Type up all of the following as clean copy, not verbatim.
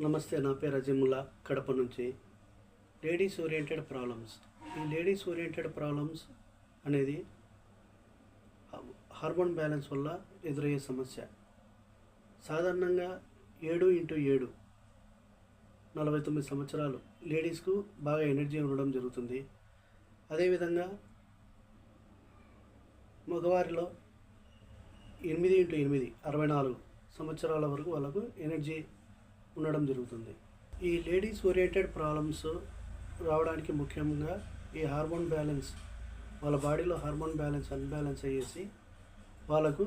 నమస్తే, నా పేరు అజీముల్లా, కడప నుంచి. Ladies oriented problems. ఈ లేడీస్ ఓరియంటెడ్ ప్రాబ్లమ్స్ అనేది హార్మోన్ బ్యాలెన్స్ వల్ల ఎదురయ్యే సమస్య. సాధారణంగా 7x7 49 సంవత్సరాలు లేడీస్కు బాగా ఎనర్జీ ఉండడం జరుగుతుంది. అదేవిధంగా మగవారిలో 8x8 64 సంవత్సరాల వరకు వాళ్ళకు ఎనర్జీ ఉండడం జరుగుతుంది. ఈ లేడీస్ ఓరియంటెడ్ ప్రాబ్లమ్స్ రావడానికి ముఖ్యంగా ఈ హార్మోన్ బ్యాలెన్స్, వాళ్ళ బాడీలో హార్మోన్ బ్యాలెన్స్ అన్బ్యాలెన్స్ అయ్యేసి వాళ్ళకు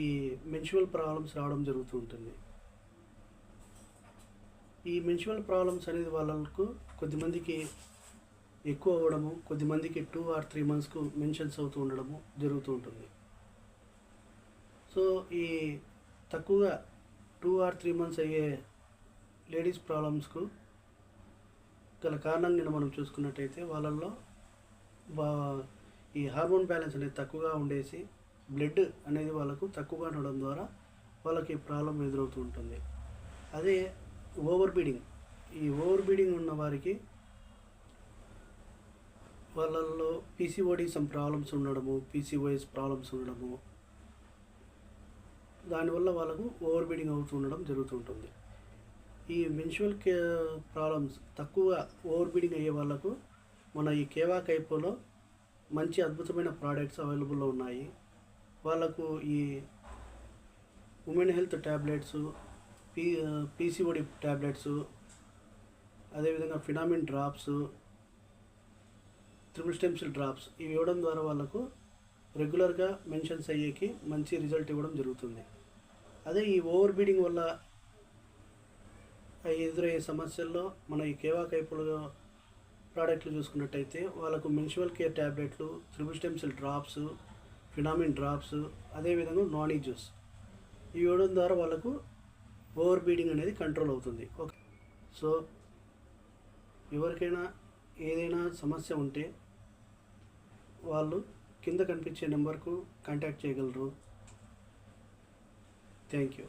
ఈ మెన్స్ట్రువల్ ప్రాబ్లమ్స్ రావడం జరుగుతూ ఉంటుంది. ఈ మెన్స్ట్రువల్ ప్రాబ్లమ్స్ అనేది వాళ్ళకు కొద్దిమందికి ఎక్కువ అవ్వడము, కొద్దిమందికి 2 or 3 monthsకు మెన్షన్స్ అవుతూ ఉండడము జరుగుతూ ఉంటుంది. సో ఈ తక్కువగా 2 or 3 months అయ్యే లేడీస్ ప్రాబ్లమ్స్కు గల కారణంగా మనం చూసుకున్నట్టయితే వాళ్ళల్లో ఈ హార్మోన్ బ్యాలెన్స్ అనేది తక్కువగా ఉండేసి బ్లడ్ అనేది వాళ్ళకు తక్కువగా ఉండడం ద్వారా వాళ్ళకి ప్రాబ్లం ఎదురవుతూ ఉంటుంది. అదే ఓవర్ బీడింగ్, ఈ ఓవర్ బీడింగ్ ఉన్న వారికి వాళ్ళల్లో పీసీఓడి సమ్ ప్రాబ్లమ్స్ ఉండడము, పీసీఓఎస్ ప్రాబ్లమ్స్ ఉండడము, దానివల్ల వాళ్ళకు ఓవర్ బీడింగ్ అవుతూ ఉండడం జరుగుతుంటుంది. ఈ మెన్స్ట్రువల్ ప్రాబ్లమ్స్ తక్కువ ఓవర్ బీడింగ్ అయ్యే వాళ్ళకు మన ఈ కేవా కైపోలో మంచి అద్భుతమైన ప్రోడక్ట్స్ అవైలబుల్లో ఉన్నాయి. వాళ్ళకు ఈ women health tablets, PCOD tablets, అదేవిధంగా ఫినామిన్ drops, triple stem cell drops ఇవి ఇవ్వడం ద్వారా వాళ్ళకు రెగ్యులర్గా మెన్షన్స్ అయ్యేకి మంచి రిజల్ట్ ఇవ్వడం జరుగుతుంది. అదే ఈ ఓవర్ బీడింగ్ వల్ల ఎదురయ్యే సమస్యల్లో మన ఈ కేవా కైపులో ప్రోడక్ట్లు చూసుకున్నట్టయితే వాళ్ళకు మెన్స్ట్రువల్ కేర్ ట్యాబ్లెట్లు, triple stem cell drops, phenomenon drops, అదేవిధంగా నానీ జ్యూస్ ఇవి ఇవ్వడం ద్వారా వాళ్ళకు ఓవర్ బీడింగ్ అనేది కంట్రోల్ అవుతుంది. ఓకే, సో ఎవరికైనా ఏదైనా సమస్య ఉంటే వాళ్ళు కింద కనిపించే నెంబర్కు కాంటాక్ట్ చేయగలరు. Thank you.